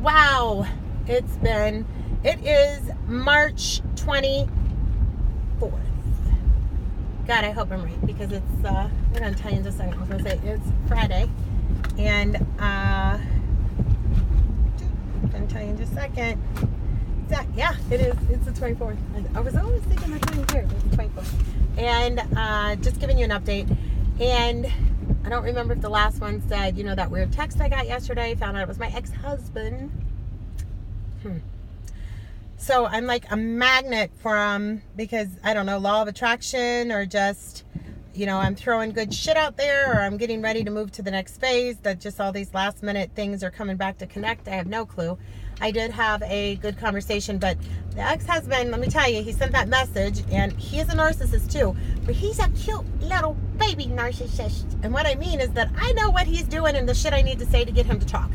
Wow, it is March 24th. God, I hope I'm right, because it's, we're going to tell you in just a second. I was going to say it's Friday, and going to tell you in just a second. Yeah, it is. It's the 24th. I was always thinking the 23rd, but it's the 24th. And just giving you an update. And I don't remember if the last one said, that weird text I got yesterday, found out it was my ex-husband. So I'm like a magnet for him because, I don't know, law of attraction, or just, I'm throwing good shit out there, or I'm getting ready to move to the next phase, that just all these last minute things are coming back to connect. I have no clue. I did have a good conversation, but the ex-husband, let me tell you, he sent that message, and he is a narcissist too, but he's a cute little baby narcissist. And what I mean is that I know what he's doing and the shit I need to say to get him to talk.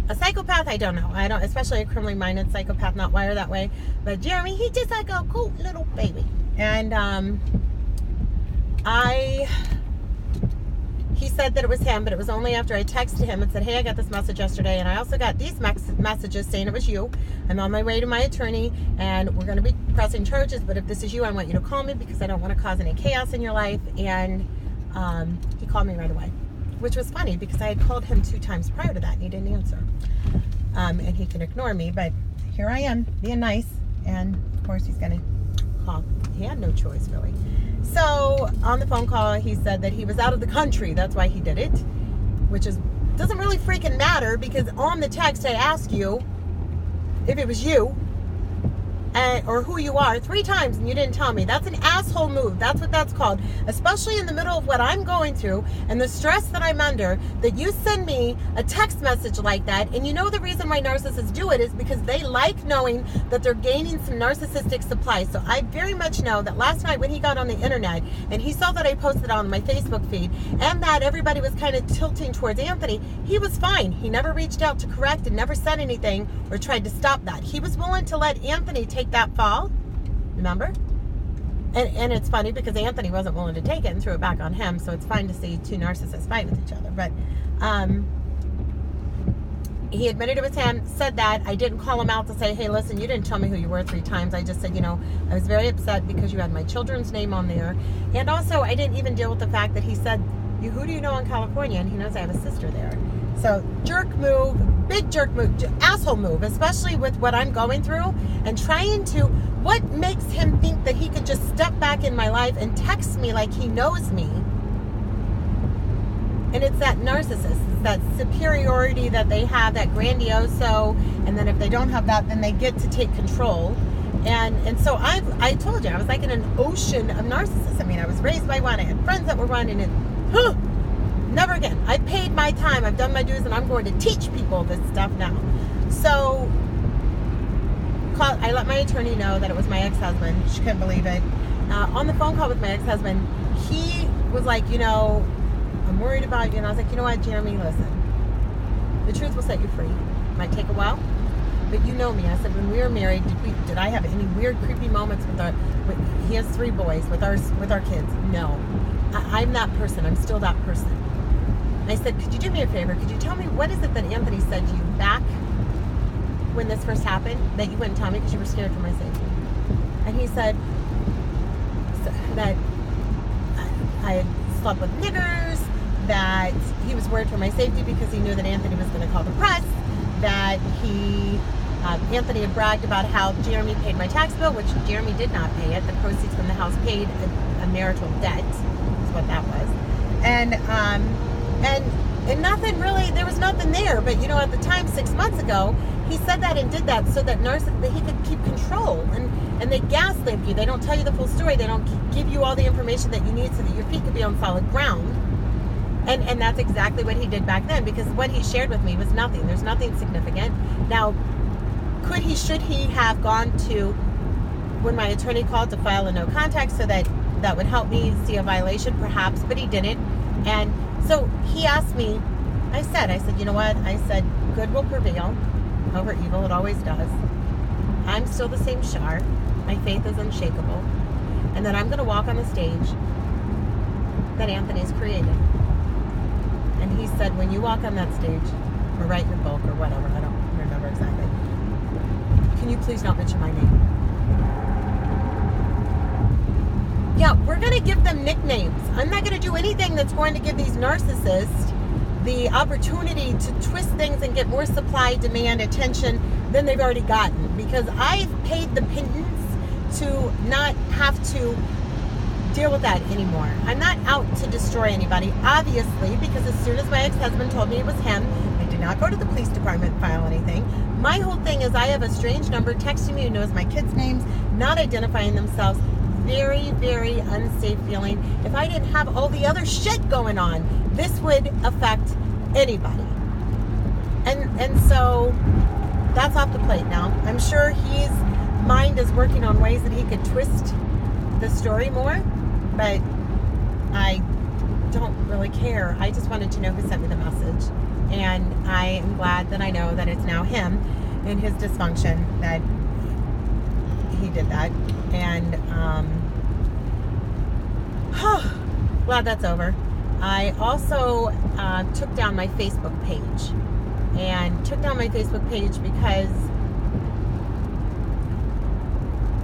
A psychopath, I don't know. I don't, especially a criminally minded psychopath, not wired that way. But Jeremy, he's just like a cool little baby. And he said that it was him, but it was only after I texted him and said, hey, I got this message yesterday, and I also got these messages saying it was you. I'm on my way to my attorney, and we're going to be pressing charges, but if this is you, I want you to call me because I don't want to cause any chaos in your life. And he called me right away, which was funny because I had called him 2 times prior to that, and he didn't answer. And he can ignore me, but here I am being nice, and of course he's going to call. He had no choice, really. So on the phone call, he said that he was out of the country. That's why he did it, which doesn't really freaking matter, because on the text I asked you if it was you or who you are 3 times, and you didn't tell me. That's an asshole move. That's what that's called, especially in the middle of what I'm going through and the stress that I'm under, that you send me a text message like that. And the reason why narcissists do it is because they like knowing that they're gaining some narcissistic supply. So I very much know that last night when he got on the internet and he saw that I posted on my Facebook feed and that everybody was kind of tilting towards Anthony, he was fine. He never reached out to correct and never said anything or tried to stop that. He was willing to let Anthony take that fall, remember? And it's funny because Anthony wasn't willing to take it and threw it back on him, so it's fine to see 2 narcissists fight with each other. But he admitted it was him, said that. I didn't call him out to say, hey, listen, you didn't tell me who you were 3 times. I just said, I was very upset because you had my children's name on there. And also, I didn't even deal with the fact that he said, who do you know in California? And he knows I have a sister there. So jerk move, big jerk move, asshole move, especially with what I'm going through and trying to, what makes him think that he could just step back in my life and text me like he knows me? And it's that narcissist, it's that superiority that they have, that grandioso, and then if they don't have that, then they get to take control. And so I told you, I was like in an ocean of narcissists. I mean, I was raised by one, I had friends that were one, and never again. I paid my time, I've done my dues, and I'm going to teach people this stuff now. So I let my attorney know that it was my ex-husband. She couldn't believe it. On the phone call with my ex-husband, he was like, I'm worried about you. And I was like, you know what, Jeremy, listen. The truth will set you free. It might take a while, but you know me. I said, when we were married, did I have any weird, creepy moments he has 3 boys, with our kids? No. I'm that person. I'm still that person. And I said, could you do me a favor? Could you tell me what is it that Anthony said to you back when this first happened that you wouldn't tell me because you were scared for my safety? And he said that I had slept with niggers, that he was worried for my safety because he knew that Anthony was going to call the press, that Anthony had bragged about how Jeremy paid my tax bill, which Jeremy did not pay it. The proceeds from the house paid a marital debt, is what that was. And nothing really, there was nothing there. But at the time, 6 months ago, he said that and did that so that he could keep control. And they gaslamp you. They don't tell you the full story. They don't give you all the information that you need so that your feet could be on solid ground. And that's exactly what he did back then, because what he shared with me was nothing. There's nothing significant. Now, should he have gone to, when my attorney called, to file a no contact so that would help me see a violation? Perhaps, but he didn't. And so he asked me, I said, you know what? I said, good will prevail over evil. It always does. I'm still the same Shar. My faith is unshakable. And that I'm going to walk on the stage that Anthony's created. And he said, when you walk on that stage, or write in a book or whatever. I don't remember exactly. Can you please not mention my name? Yeah, we're going to give them nicknames. I'm not going to do anything that's going to give these narcissists the opportunity to twist things and get more supply, demand, attention than they've already gotten. Because I've paid the pittance to not have to deal with that anymore. I'm not out to destroy anybody, obviously, because as soon as my ex-husband told me it was him, I did not go to the police department and file anything. My whole thing is I have a strange number texting me who knows my kids' names, not identifying themselves. Very, very unsafe feeling. If I didn't have all the other shit going on, this would affect anybody. And so that's off the plate now. I'm sure his mind is working on ways that he could twist the story more, but I don't really care. I just wanted to know who sent me the message. And I am glad that I know that it's now him and his dysfunction that he did that. And glad that's over. I also took down my Facebook page. And took down my Facebook page because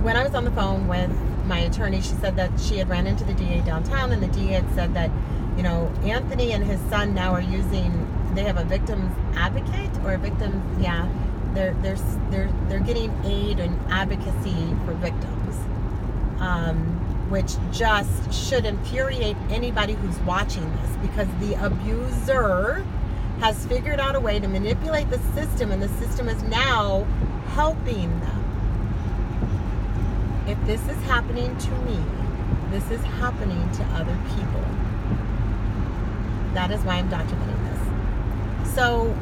when I was on the phone with my attorney, she said that she had ran into the DA downtown, and the DA had said that, you know, Anthony and his son now are using, they have a victim's advocate or a victim, yeah, they're getting aid and advocacy for victims, which just should infuriate anybody who's watching this, because the abuser has figured out a way to manipulate the system, and the system is now helping them. If this is happening to me, this is happening to other people. That is why I'm documenting this. So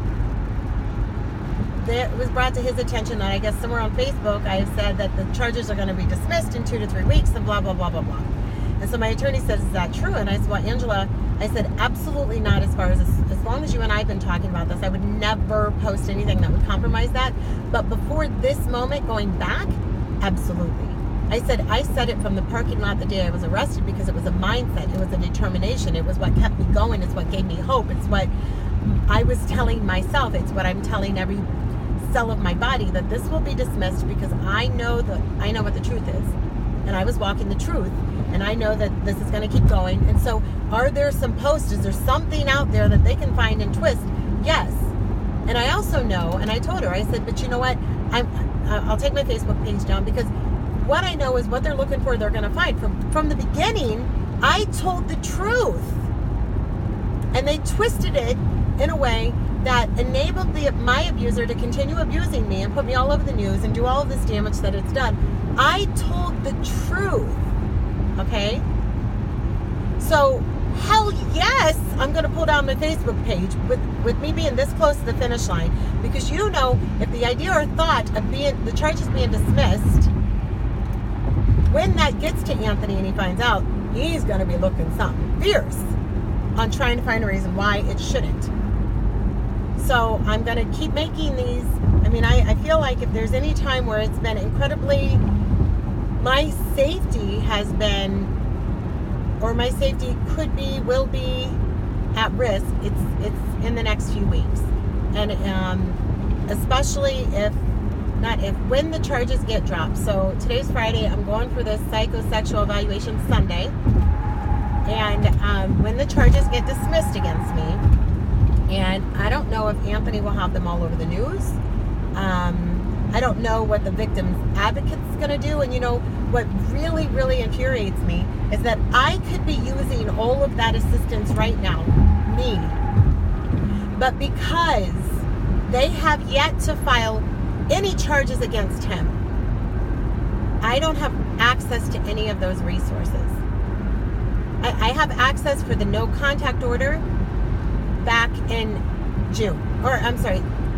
it was brought to his attention that I guess somewhere on Facebook I have said that the charges are going to be dismissed in 2 to 3 weeks and blah, blah, blah, blah, blah. And so my attorney says, is that true? And I said, well, Angela, I said, absolutely not. As long as you and I have been talking about this, I would never post anything that would compromise that. But before this moment, going back, absolutely. I said it from the parking lot the day I was arrested, because it was a mindset. It was a determination. It was what kept me going. It's what gave me hope. It's what I was telling myself. It's what I'm telling every cell of my body, that this will be dismissed because I know what the truth is. And I was walking the truth. And I know that this is going to keep going. And so are there some posts? Is there something out there that they can find and twist? Yes. And I also know, and I told her, I said, but you know what? I'll take my Facebook page down, because what I know is what they're looking for, they're going to find. From the beginning, I told the truth. And they twisted it in a way that enabled my abuser to continue abusing me and put me all over the news and do all of this damage that it's done. I told the truth. Okay? So, hell yes, I'm going to pull down my Facebook page with me being this close to the finish line. Because you know, if the idea or thought of the charges being dismissed, when that gets to Anthony and he finds out, he's going to be looking something fierce on trying to find a reason why it shouldn't. So I'm going to keep making these. I mean, I feel like if there's any time where it's been incredibly, my safety has been, or my safety could be, will be at risk, it's in the next few weeks. And especially when the charges get dropped. So today's Friday, I'm going for this psychosexual evaluation Sunday. And when the charges get dismissed against me, and I don't know if Anthony will have them all over the news. I don't know what the victim's advocate's going to do. And you know, what really, really infuriates me is that I could be using all of that assistance right now, me. But because they have yet to file any charges against him, I don't have access to any of those resources. I have access for the no contact order back in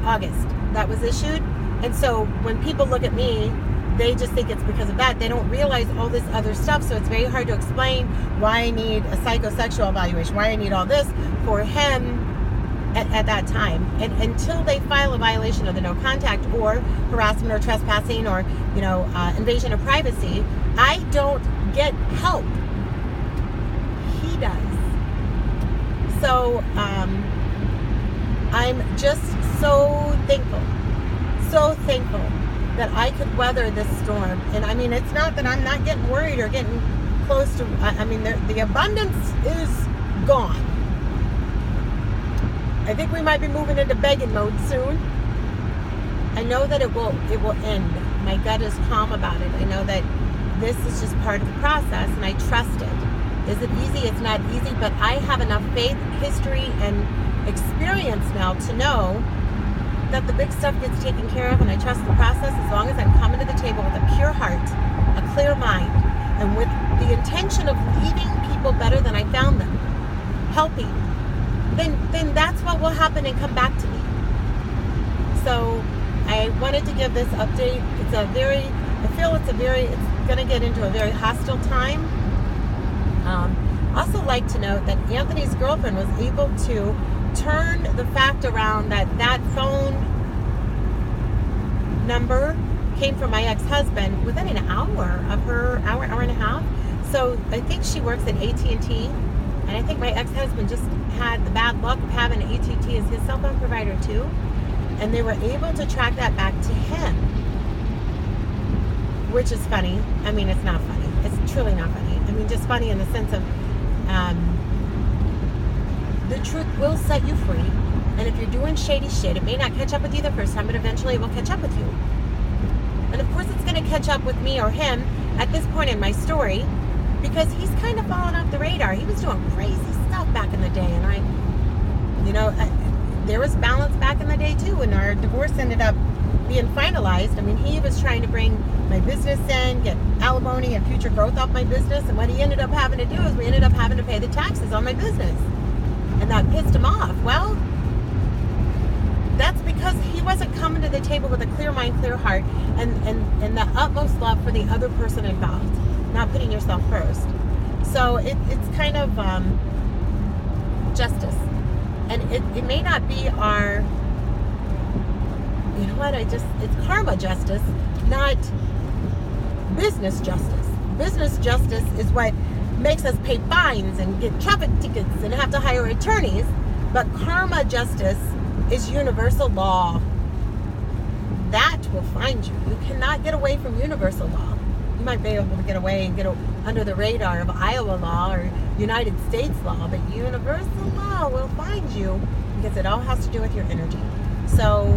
August, that was issued. And so when people look at me, they just think it's because of that. They don't realize all this other stuff. So it's very hard to explain why I need a psychosexual evaluation, why I need all this for him at that time. And until they file a violation of the no contact or harassment or trespassing or, invasion of privacy, I don't get help. He does. So I'm just so thankful that I could weather this storm. And I mean, it's not that I'm not getting worried or getting close to, I mean, the abundance is gone. I think we might be moving into begging mode soon. I know that it will end. My gut is calm about it. I know that this is just part of the process, and I trust it. Is it easy? It's not easy, but I have enough faith, history, and experience now to know that the big stuff gets taken care of, and I trust the process as long as I'm coming to the table with a pure heart, a clear mind, and with the intention of leaving people better than I found them, helping, then that's what will happen and come back to me. So I wanted to give this update. It's going to get into a very hostile time. Also like to note that Anthony's girlfriend was able to turn the fact around that phone number came from my ex-husband within an hour of her hour and a half. So I think she works at AT&T, and I think my ex-husband just had the bad luck of having AT&T as his cell phone provider too, and they were able to track that back to him, which is funny. I mean, it's not funny. It's truly not funny. I mean, just funny in the sense of the truth will set you free. And if you're doing shady shit, it may not catch up with you the first time, but eventually it will catch up with you. And of course it's going to catch up with me or him at this point in my story, because he's kind of fallen off the radar. He was doing crazy stuff back in the day, and there was balance back in the day too, when our divorce ended up being finalized. I mean, he was trying to bring my business in, get alimony and future growth off my business, and what he ended up having to do is we ended up having to pay the taxes on my business. And that pissed him off. Well, that's because he wasn't coming to the table with a clear mind, clear heart, and the utmost love for the other person involved, not putting yourself first. So it's kind of justice. And it may not be our, you know what, it's karma justice, not business justice. Business justice is what makes us pay fines and get traffic tickets and have to hire attorneys, but karma justice is universal law. That will find you. You cannot get away from universal law. You might be able to get away and get under the radar of Iowa law or United States law, but universal law will find you, because it all has to do with your energy. So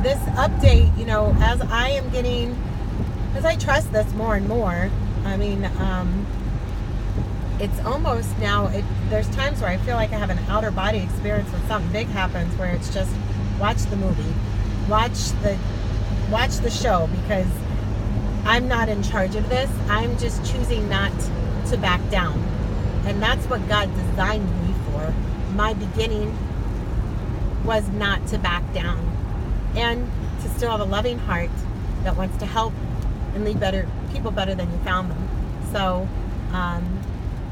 this update, as I trust this more and more, I mean, it's almost now, there's times where I feel like I have an outer body experience when something big happens, where it's just watch the movie, watch the show, because I'm not in charge of this. I'm just choosing not to back down. And that's what God designed me for. My beginning was not to back down, and to still have a loving heart that wants to help and leave people better than you found them. So,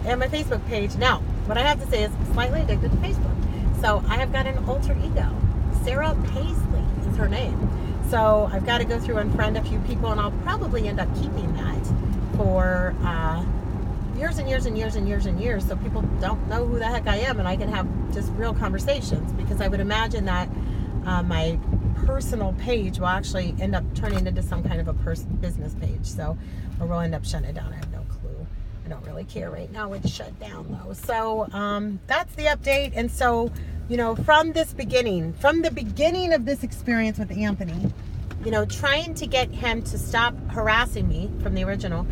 and my Facebook page. Now, what I have to say is I'm slightly addicted to Facebook. So I have got an alter ego. Sarah Paisley is her name. So I've got to go through and friend a few people, and I'll probably end up keeping that for years and years and years and years and years, so people don't know who the heck I am, and I can have just real conversations, because I would imagine that my personal page will actually end up turning into some kind of a business page. So, or we'll end up shutting it down. I have no clue. I don't really care right now. It's shut down though. So that's the update. And so, from the beginning of this experience with Anthony, trying to get him to stop harassing me from the original,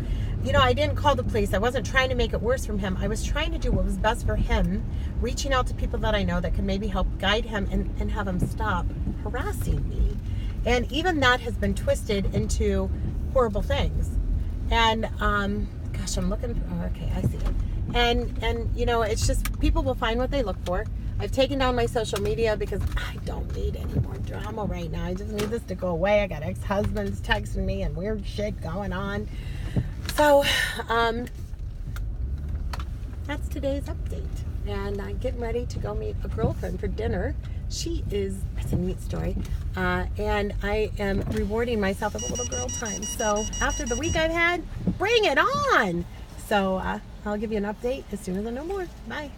I didn't call the police. I wasn't trying to make it worse from him. I was trying to do what was best for him, reaching out to people that I know that could maybe help guide him and have him stop harassing me. And even that has been twisted into horrible things. And, gosh, I'm looking for, okay, I see it. And it's just, people will find what they look for. I've taken down my social media because I don't need any more drama right now. I just need this to go away. I got ex-husbands texting me and weird shit going on. So, that's today's update. And I'm getting ready to go meet a girlfriend for dinner. It's a neat story. And I am rewarding myself with a little girl time. So, after the week I've had, bring it on! So, I'll give you an update as soon as I know more. Bye.